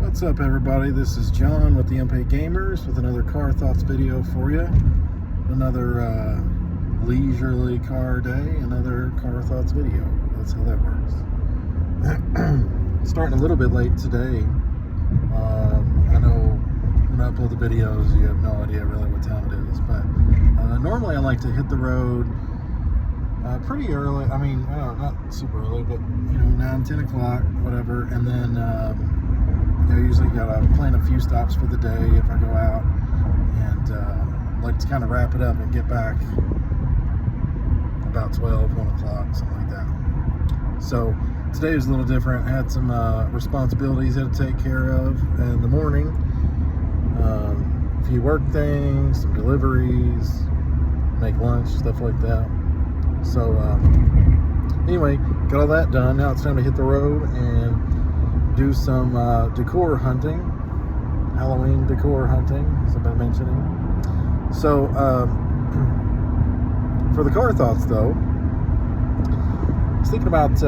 What's up, everybody? This is John with the Unpaid Gamers with another car thoughts video for you. Another leisurely car day, another car thoughts video. That's how that works. Starting a little bit late today. I know when I upload the videos, you have no idea really what time it is, but normally I like to hit the road pretty early. I mean, not super early, but 9, 10 o'clock, whatever, and then usually gotta plan a few stops for the day if I go out, and like to kind of wrap it up and get back about 12, 1 o'clock, something like that. So today was a little different. I had some responsibilities I had to take care of in the morning, a few work things, some deliveries, make lunch, stuff like that. So anyway, got all that done. Now it's time to hit the road and do some decor hunting, Halloween decor hunting, as I've been mentioning. So for the car thoughts, though, I was thinking about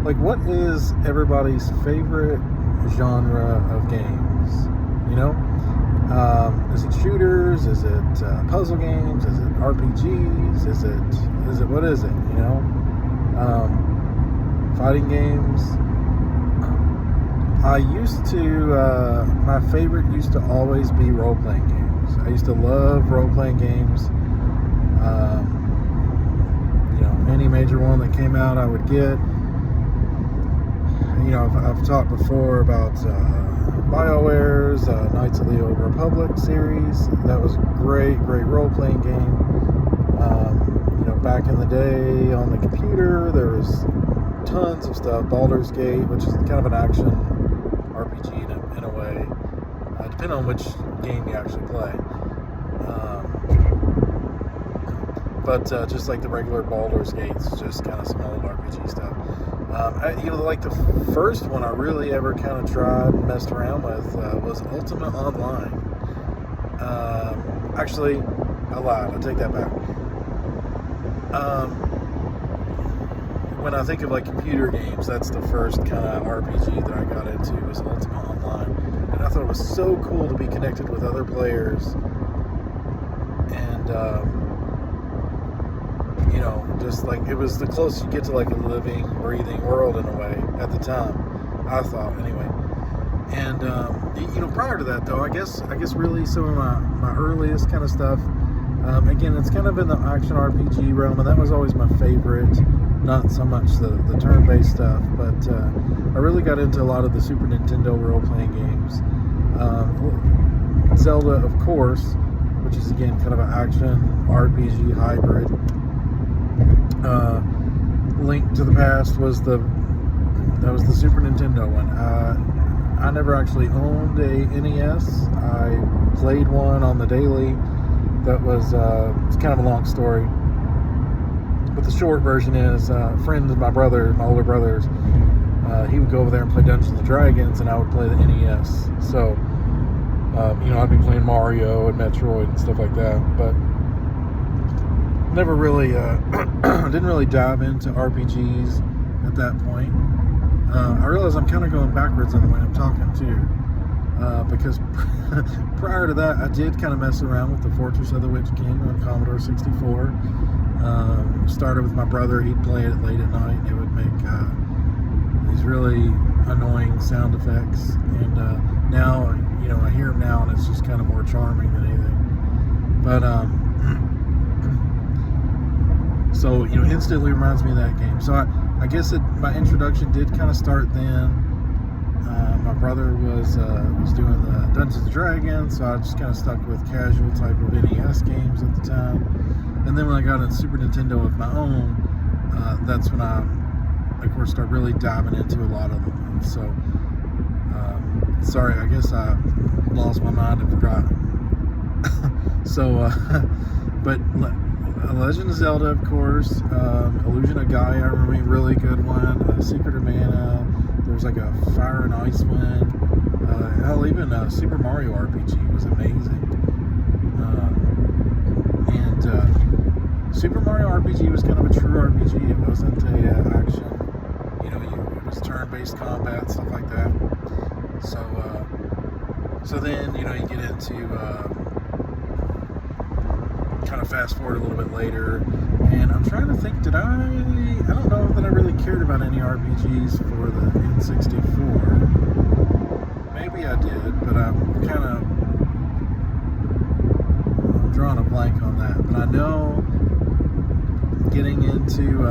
like, what is everybody's favorite genre of games? Is it shooters? Is it puzzle games? Is it RPGs? Is it what is it? Fighting games. I used to, my favorite used to always be role-playing games. I used to love role-playing games. Any major one that came out I would get. I've talked before about BioWare's Knights of the Old Republic series. That was a great role-playing game. Back in the day on the computer, there was tons of stuff. Baldur's Gate, which is kind of an action RPG in a way, depending on which game you actually play. But just like the regular Baldur's Gates, just kind of some old RPG stuff. Like the first one I really ever kind of tried and messed around with was Ultima Online. Actually, I lied. I take that back. When I think of like computer games, that's the first kind of RPG that I got into, was Ultima Online. And I thought it was so cool to be connected with other players. And, just like, it was the closest you get to like a living, breathing world in a way at the time, I thought, anyway. And, prior to that, though, I guess really some of my earliest kind of stuff, again, it's kind of in the action RPG realm, and that was always my favorite. Not so much the turn-based stuff, but I really got into a lot of the Super Nintendo role-playing games. Zelda, of course, which is, again, kind of an action RPG hybrid. Link to the Past was the Super Nintendo one. I never actually owned a NES. I played one on the daily. That was it's kind of a long story, but the short version is a friend of my older brothers, he would go over there and play Dungeons and Dragons, and I would play the NES. So I'd be playing Mario and Metroid and stuff like that, but never really didn't really dive into RPGs at that point. I realize I'm kind of going backwards in the way I'm talking too, because prior to that, I did kind of mess around with the Fortress of the Witch King on Commodore 64. Started with my brother. He'd play it late at night. It would make these really annoying sound effects, and now I hear them now, and it's just kind of more charming than anything. But so instantly reminds me of that game. So I guess my introduction did kind of start then. My brother was doing the Dungeons and Dragons, so I just kind of stuck with casual type of NES games at the time. And then when I got a Super Nintendo of my own, that's when I, of course, started really diving into a lot of them. And so, sorry, I guess I lost my mind and forgot. So, but Legend of Zelda, of course, Illusion of Gaia, I remember, a really good one. Secret of Mana. There was like a Fire and Ice one. Hell, even Super Mario RPG was amazing. And Super Mario RPG was kind of a true RPG. It wasn't a action. It was turn-based combat, stuff like that. So then, you get into kind of fast forward a little bit later, and I'm trying to think, I don't know that I really cared about any RPGs for the N64. Maybe I did, but I'm drawing a blank on that. But I know getting into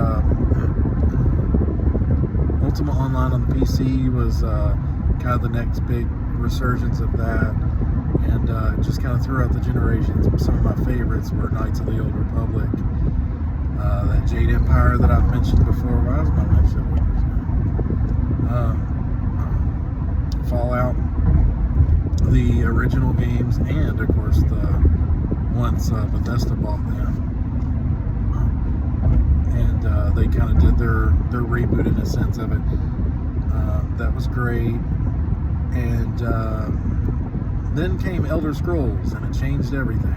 Ultima Online on the PC was kind of the next big resurgence of that, and just kind of throughout the generations, some of my favorites were Knights of the Old Republic, that Jade Empire that I've mentioned before. Why was my mic so weird? Fallout, the original games, and of course once Bethesda bought them, and they kind of did their reboot in a sense of it. That was great. And then came Elder Scrolls, and it changed everything.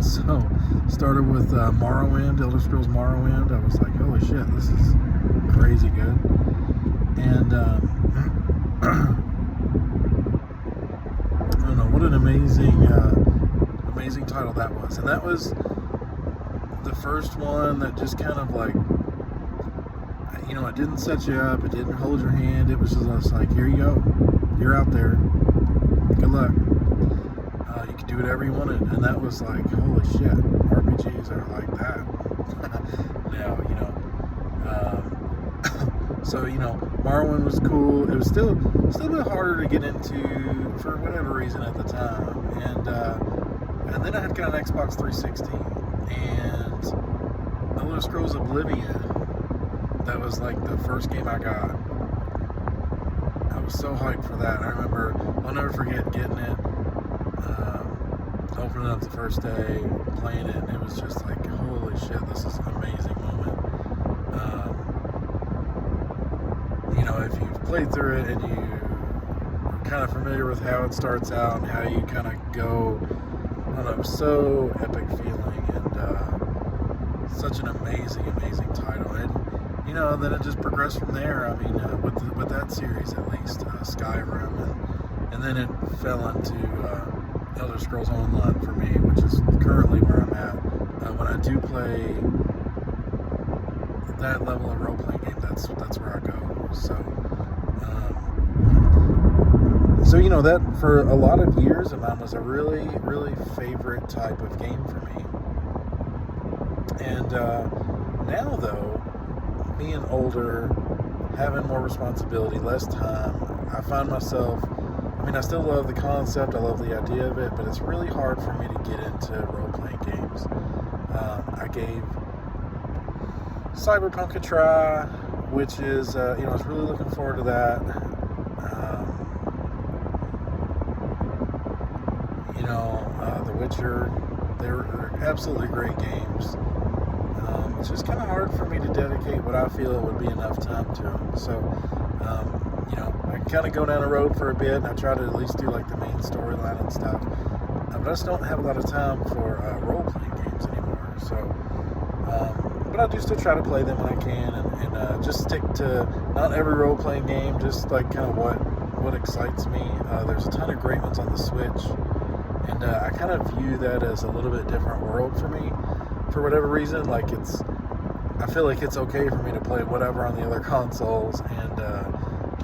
So, started with Morrowind, Elder Scrolls Morrowind. I was like, holy shit, this is crazy good. And I don't know, what an amazing title that was. And that was the first one that just kind of like, it didn't set you up, it didn't hold your hand. It was just like, here you go. You're out there. Good luck. You can do whatever you wanted. And that was like, holy shit, RPGs are like that. Now, so, Morrowind was cool. It was still a bit harder to get into for whatever reason at the time. And then I had got an Xbox 360. And Elder Scrolls Oblivion, that was like the first game I got. I was so hyped for that. I remember, I'll never forget getting it, opening it up the first day, playing it, and it was just like, holy shit, this is an amazing moment. If you've played through it and you're kind of familiar with how it starts out and how you kind of go, I don't know, it was so epic feeling, and such an amazing title. And then it just progressed from there. I mean, with that series at least, Skyrim, and then it fell into Elder Scrolls Online for me, which is currently where I'm at. When I do play that level of role-playing game, that's where I go. So that for a lot of years of mine was a really, really favorite type of game for me. And now though, being older, having more responsibility, less time, I find myself, I still love the concept, I love the idea of it, but it's really hard for me to get into role-playing games. I gave Cyberpunk a try, which is, I was really looking forward to that. The Witcher, they're absolutely great games. It's just kind of hard for me to dedicate what I feel would be enough time to them. So, I kind of go down a road for a bit, and I try to at least do like the main storyline and stuff. But I just don't have a lot of time for role-playing games anymore. So, but I do still try to play them when I can, and just stick to not every role-playing game, just like kind of what excites me. There's a ton of great ones on the Switch, and I kind of view that as a little bit different world for me. For whatever reason, like I feel like it's okay for me to play whatever on the other consoles, and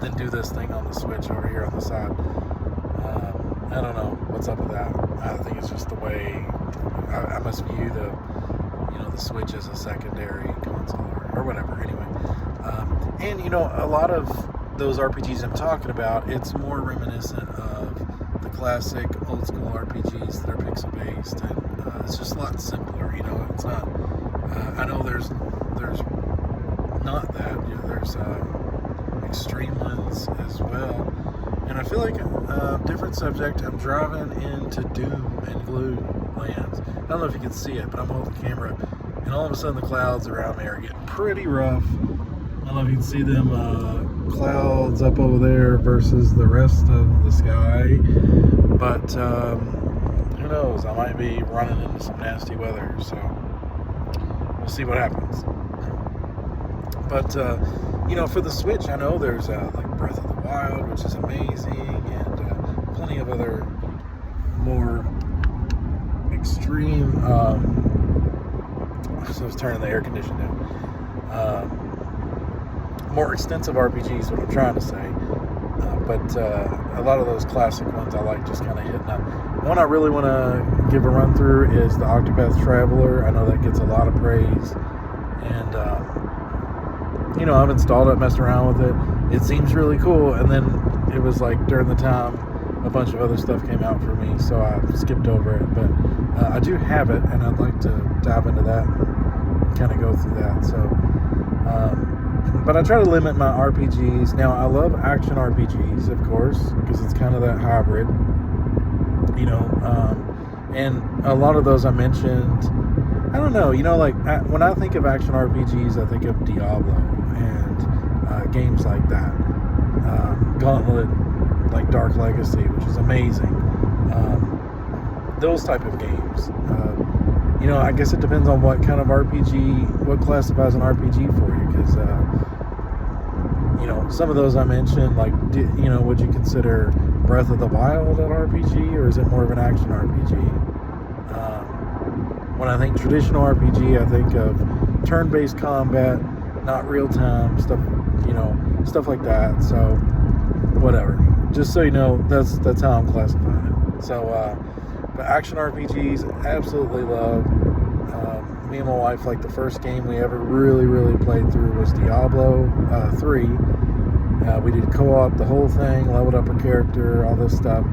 then do this thing on the Switch over here on the side. I don't know what's up with that. I think it's just the way I must view the Switch as a secondary console or whatever. Anyway, and a lot of those RPGs I'm talking about, it's more reminiscent of the classic old school RPGs that are pixel based, and it's just a lot simpler. It's not. I know there's not that. There's extreme ones as well. And I feel like different subject. I'm driving into Doom and Gloom lands. I don't know if you can see it, but I'm holding the camera, and all of a sudden the clouds around me are getting pretty rough. I don't know if you can see them clouds up over there versus the rest of the sky. But who knows? I might be running into some nasty weather, so we'll see what happens. But for the Switch, I know there's like Breath of the Wild, which is amazing, and plenty of other more extreme. So I was turning the air conditioner down. More extensive RPGs, what I'm trying to say. But a lot of those classic ones I like just kind of hitting up. One I really want to give a run through is the Octopath Traveler. I know that gets a lot of praise, and I've installed it, messed around with it. It seems really cool, and then it was like during the time a bunch of other stuff came out for me, so I skipped over it. But I do have it, and I'd like to dive into that and kind of go through that. So. But I try to limit my RPGs. Now, I love action RPGs, of course, because it's kind of that hybrid, and a lot of those I mentioned, I don't know, when I think of action RPGs, I think of Diablo and games like that. Gauntlet, like Dark Legacy, which is amazing. Those type of games. I guess it depends on what kind of RPG, what classifies an RPG for you, because, some of those I mentioned, like, would you consider Breath of the Wild an RPG, or is it more of an action RPG? When I think traditional RPG, I think of turn-based combat, not real-time, stuff like that, so, whatever. Just so you know, that's how I'm classifying it. So, but action RPGs, absolutely love. Me and my wife, like the first game we ever really, really played through was Diablo 3. We did co-op, the whole thing, leveled up our character, all this stuff.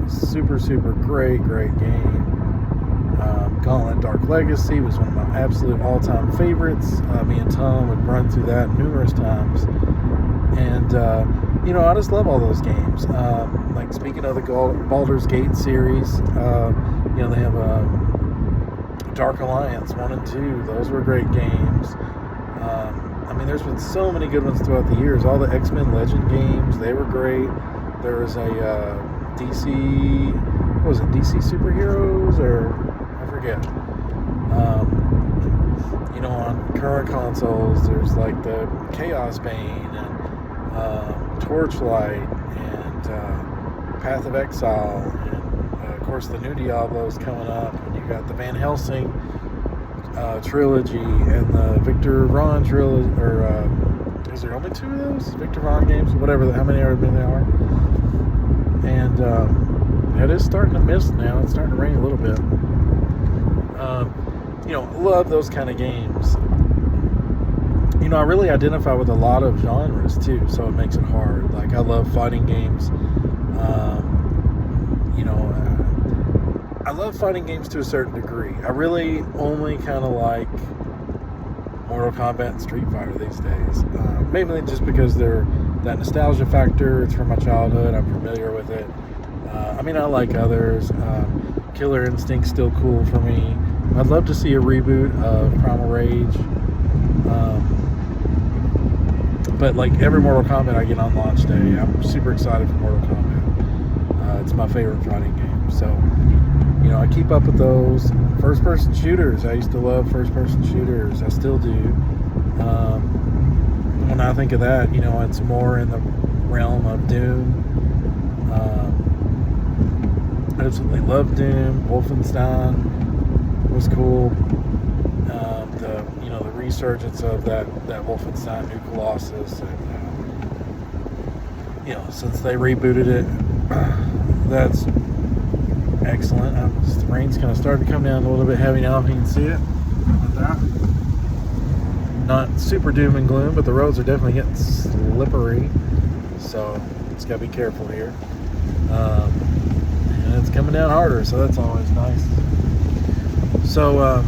Super, super great game. Gauntlet Dark Legacy was one of my absolute all-time favorites. Me and Tom would run through that numerous times. And, I just love all those games. Like, speaking of the Baldur's Gate series, they have Dark Alliance 1 and 2. Those were great games. There's been so many good ones throughout the years. All the X-Men Legend games, they were great. There was a DC, what was it, DC Superheroes, or I forget. On current consoles, there's like the Chaos Bane and Torchlight and Path of Exile, and of course the new Diablo's coming up, and you got the Van Helsing trilogy and the Victor Von trilogy, or is there only 2 of those Victor Von games, whatever, how many there are? And it is starting to mist now. It's starting to rain a little bit. Love those kind of games. I really identify with a lot of genres too, so it makes it hard. Like, I love fighting games. I love fighting games to a certain degree. I really only kind of like Mortal Kombat and Street Fighter these days. Mainly just because they're that nostalgia factor. It's from my childhood. I'm familiar with it. I like others. Killer Instinct's still cool for me. I'd love to see a reboot of Primal Rage. But like every Mortal Kombat I get on launch day, I'm super excited for Mortal Kombat. It's my favorite fighting game. So, I keep up with those. First-person shooters. I used to love first-person shooters. I still do. When I think of that, it's more in the realm of Doom. I absolutely love Doom. Wolfenstein was cool. The resurgence of that Wolfenstein New Colossus, and since they rebooted it, that's excellent. The rain's kind of starting to come down a little bit heavy now, if you can see it. Not super doom and gloom, but the roads are definitely getting slippery, so just gotta be careful here. And it's coming down harder, so that's always nice. So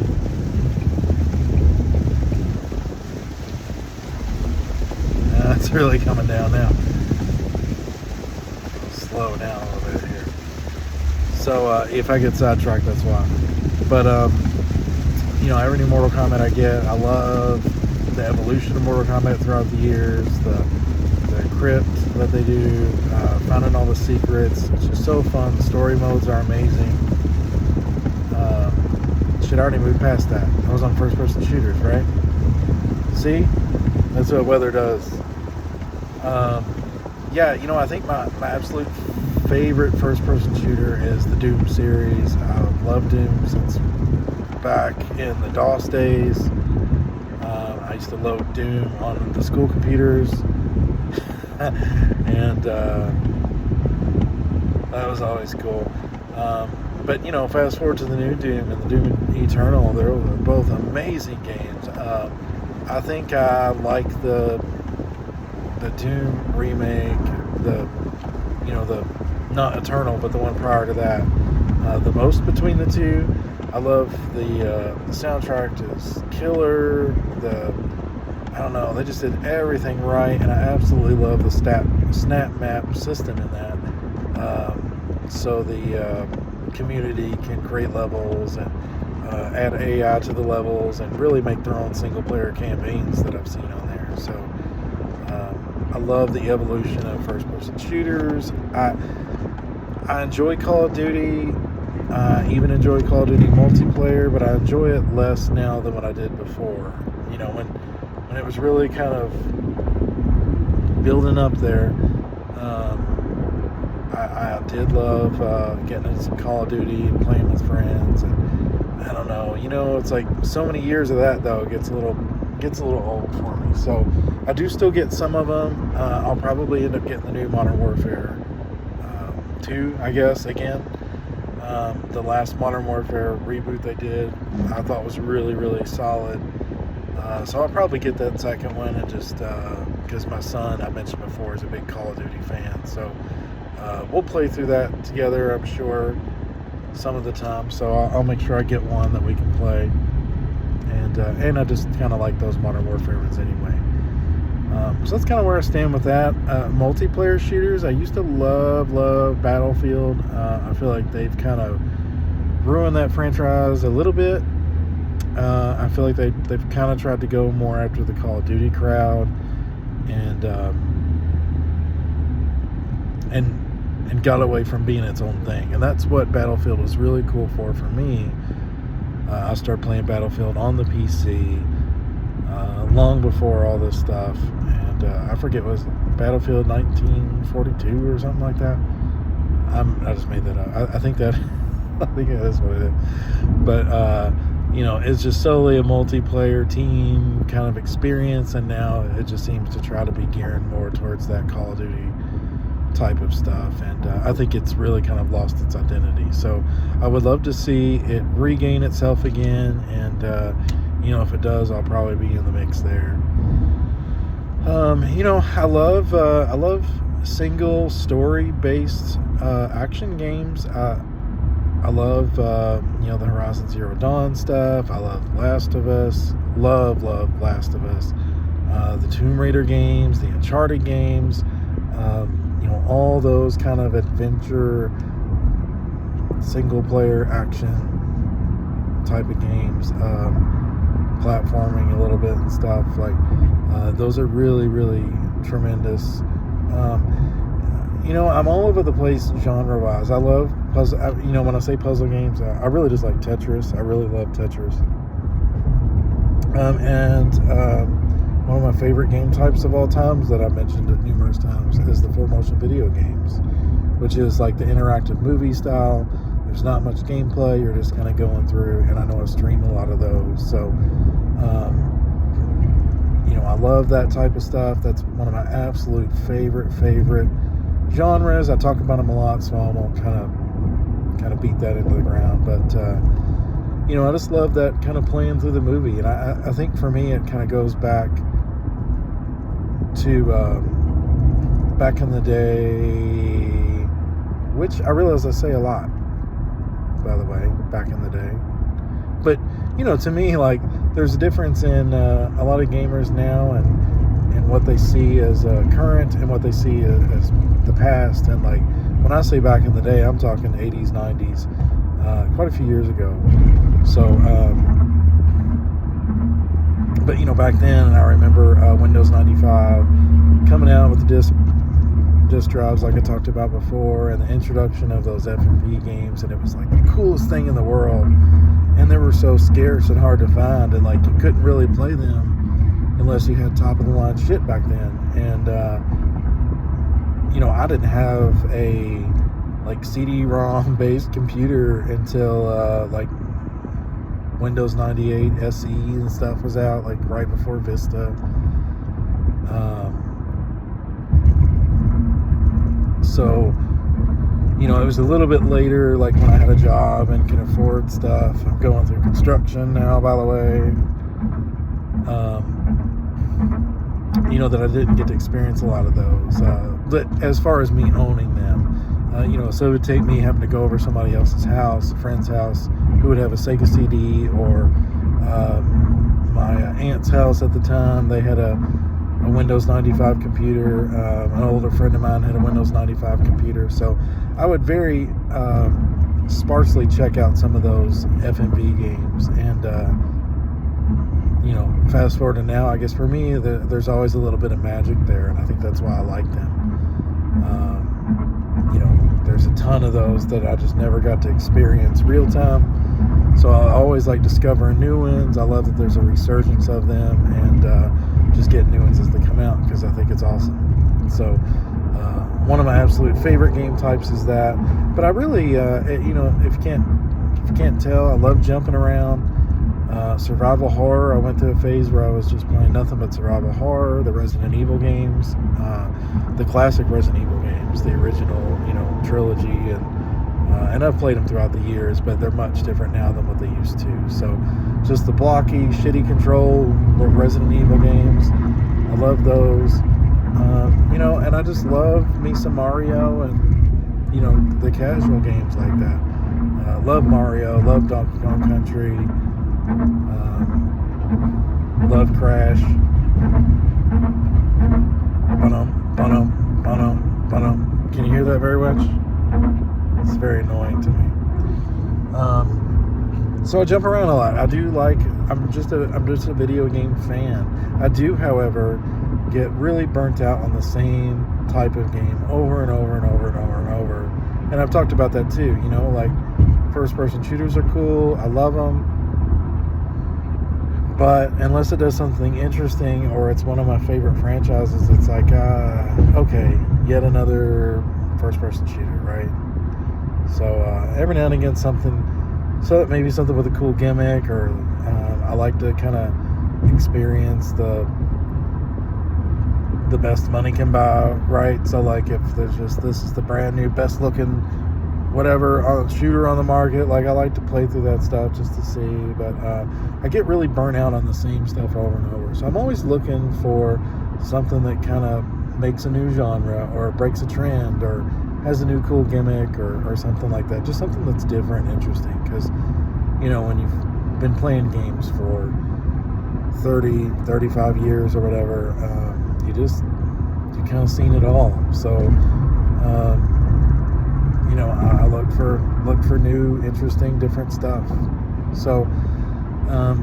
it's really coming down now. Slow down a little bit here. So if I get sidetracked, that's why. But every new Mortal Kombat I get, I love the evolution of Mortal Kombat throughout the years, the crypt that they do, finding all the secrets. It's just so fun. The story modes are amazing. Shit, I already moved past that. I was on first-person shooters, right? See? That's what weather does. Yeah, I think my absolute favorite first-person shooter is the Doom series. I've loved Doom since back in the DOS days. I used to load Doom on the school computers. And that was always cool. But fast forward to the new Doom and the Doom Eternal, they're both amazing games. I think I like the Doom remake, the not Eternal, but the one prior to that, the most between the two. I love the soundtrack is killer. I don't know, they just did everything right, and I absolutely love the snap map system in that. So the community can create levels and add AI to the levels and really make their own single player campaigns that I've seen on there. So I love the evolution of first person shooters. I enjoy Call of Duty. I even enjoy Call of Duty multiplayer, but I enjoy it less now than what I did before. When it was really kind of building up there, I did love getting into some Call of Duty and playing with friends. And I don't know, it's like so many years of that though gets a little old for me. So I do still get some of them. I'll probably end up getting the new Modern Warfare 2, I guess, again. The last Modern Warfare reboot they did, I thought was really, really solid. So I'll probably get that second one, and just because my son, I mentioned before, is a big Call of Duty fan. So we'll play through that together, I'm sure, some of the time. So I'll make sure I get one that we can play. And I just kind of like those Modern Warfare ones anyway. So that's kind of where I stand with that. Multiplayer shooters, I used to love Battlefield. I feel like they've kind of ruined that franchise a little bit. I feel like they've kind of tried to go more after the Call of Duty crowd, and got away from being its own thing. And that's what Battlefield was really cool for me. I started playing Battlefield on the PC long before all this stuff, and I forget, was Battlefield 1942 or something like that? I just made that up. I think that is what it is. But it's just solely a multiplayer team kind of experience, and now it just seems to try to be gearing more towards that Call of Duty type of stuff, and I think it's really kind of lost its identity. So I would love to see it regain itself again, and if it does, I'll probably be in the mix there. I love single story based action games. I love the Horizon Zero Dawn stuff. I love Last of Us. Love Last of Us. The Tomb Raider games, the Uncharted games. All those kind of adventure, single player action type of games, platforming a little bit and stuff, like those are really, really tremendous. I'm all over the place genre wise. I love puzzle. When I say puzzle games, I really just like Tetris. I really love Tetris. One of my favorite game types of all times that I've mentioned it numerous times is the full motion video games, which is like the interactive movie style. There's not much gameplay. You're just kind of going through, and I know I stream a lot of those. So, I love that type of stuff. That's one of my absolute favorite genres. I talk about them a lot, so I won't kind of beat that into the ground. But I just love that kind of playing through the movie, and I think for me it kind of goes back to back in the day, which I realize I say a lot, by the way, back in the day. But to me, like, there's a difference in a lot of gamers now and what they see as current and what they see as the past. And like, when I say back in the day, I'm talking 80s, 90s, quite a few years ago. So, but back then, I remember Windows 95 coming out with the disk drives, like I talked about before, and the introduction of those FMV games, and it was like the coolest thing in the world. And they were so scarce and hard to find, and like you couldn't really play them unless you had top of the line shit back then. And I didn't have a like CD-ROM based computer until like Windows 98 SE and stuff was out, like right before Vista. So it was a little bit later, like when I had a job and can afford stuff. I'm going through construction now, by the way. That I didn't get to experience a lot of those. But as far as me owning them, so it would take me having to go over somebody else's house, a friend's house, who would have a Sega CD, or my aunt's house at the time. They had a Windows 95 computer. An older friend of mine had a Windows 95 computer. So I would very sparsely check out some of those FMV games. And, fast forward to now, I guess for me, there's always a little bit of magic there. And I think that's why I like them. There's a ton of those that I just never got to experience real time. So I always like discovering new ones. I love that there's a resurgence of them, and just getting new ones as they come out, because I think it's awesome. So one of my absolute favorite game types is that. But I really, if you can't tell, I love jumping around. Survival horror. I went through a phase where I was just playing nothing but survival horror. The Resident Evil games, the classic Resident Evil games, the original, trilogy, and I've played them throughout the years, but they're much different now than what they used to. So just the blocky, shitty control Resident Evil games, I love those. And I just love me some Mario and, the casual games like that. Love Mario, love Donkey Kong Country, love Crash. Can you hear that very much? It's very annoying to me. So I jump around a lot. I do like. I'm just a video game fan. I do, however, get really burnt out on the same type of game over and over and over and over and over. And I've talked about that too. Like first-person shooters are cool. I love them. But unless it does something interesting or it's one of my favorite franchises, it's like, okay, yet another first-person shooter, right? So every now and again, maybe something with a cool gimmick, or I like to kind of experience the best money can buy, right? So like if there's this is the brand new best looking whatever shooter on the market, like I like to play through that stuff just to see. But I get really burnt out on the same stuff over and over. So I'm always looking for something that kind of makes a new genre, or breaks a trend, or has a new cool gimmick, or something like that. Just something that's different and interesting, because when you've been playing games for 30, 35 years or whatever, you kind of seen it all. So I look for new, interesting, different stuff. So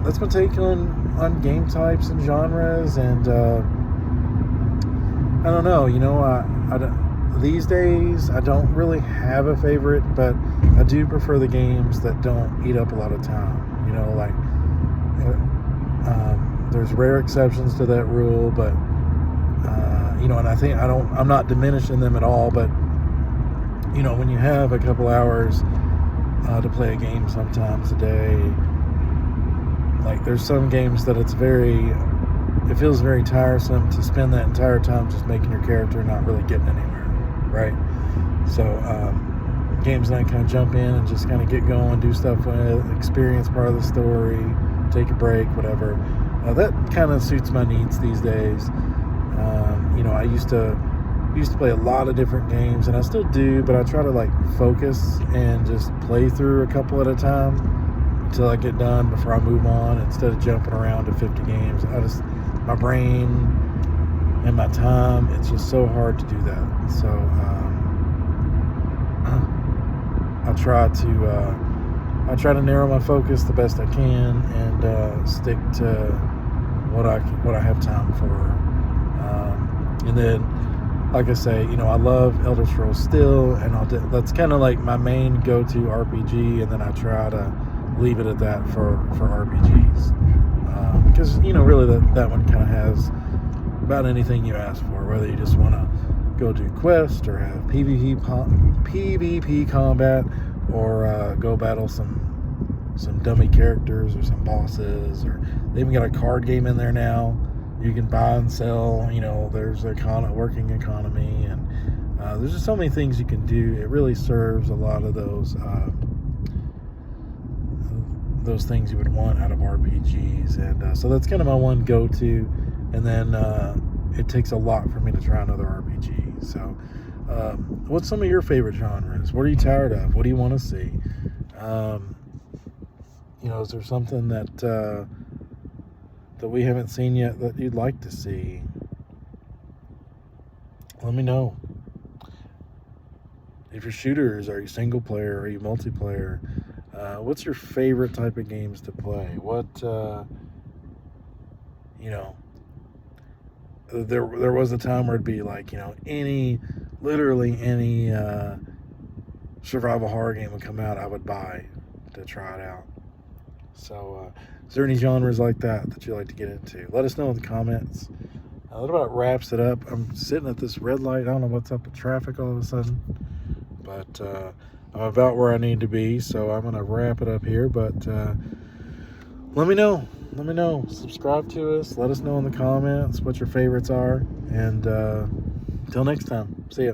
that's my take on game types and genres. And I don't know, these days I don't really have a favorite, but I do prefer the games that don't eat up a lot of time. There's rare exceptions to that rule, but and I'm not diminishing them at all, but when you have a couple hours to play a game sometimes a day, like there's some games that it feels very tiresome to spend that entire time just making your character not really getting anywhere, right? So games that I kind of jump in and just kind of get going, do stuff with, experience part of the story, take a break, whatever. That kind of suits my needs these days. I used to play a lot of different games, and I still do, but I try to like focus and just play through a couple at a time until I get done before I move on, instead of jumping around to 50 games. My brain and my time, it's just so hard to do that. So I try to narrow my focus the best I can, and stick to what I have time for. And then, like I say, I love Elder Scrolls still, and that's kind of like my main go-to RPG, and then I try to leave it at that for RPGs. because really that one kind of has about anything you ask for, whether you just want to go do quest or have PvP combat, or go battle some dummy characters or some bosses, or they even got a card game in there now. You can buy and sell. There's a working economy, and there's just so many things you can do. It really serves a lot of those things you would want out of RPGs, and so that's kind of my one go-to. And then it takes a lot for me to try another RPG. So what's some of your favorite genres? What are you tired of? What do you want to see? Is there something that we haven't seen yet that you'd like to see? Let me know. If you're shooters, are you single player? Are you multiplayer? What's your favorite type of games to play? What there was a time where it'd be like, literally any survival horror game would come out, I would buy to try it out. So is there any genres like that you like to get into? Let us know in the comments. That about wraps it up. I'm sitting at this red light. I don't know what's up with traffic all of a sudden, but I'm about where I need to be, so I'm going to wrap it up here. But let me know. Subscribe to us. Let us know in the comments what your favorites are. And until next time, see ya.